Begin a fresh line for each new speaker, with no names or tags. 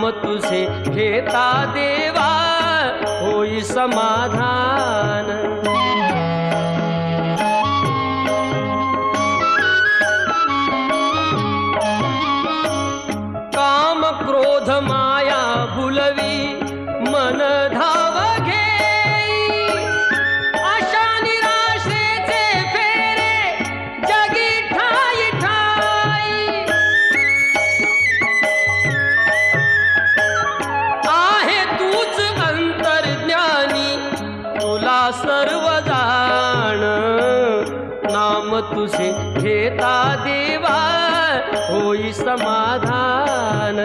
नाम तुझे घेता देवा होई समाधान। काम क्रोध माया भुलवी मन धाव घेई, आशा निराशेचे फेरे जगी ठाई ठाई। आहे तूच अंतर्ज्ञानी तुला सर्व जाण, नाम तुझे घेता देवा होई समाधान।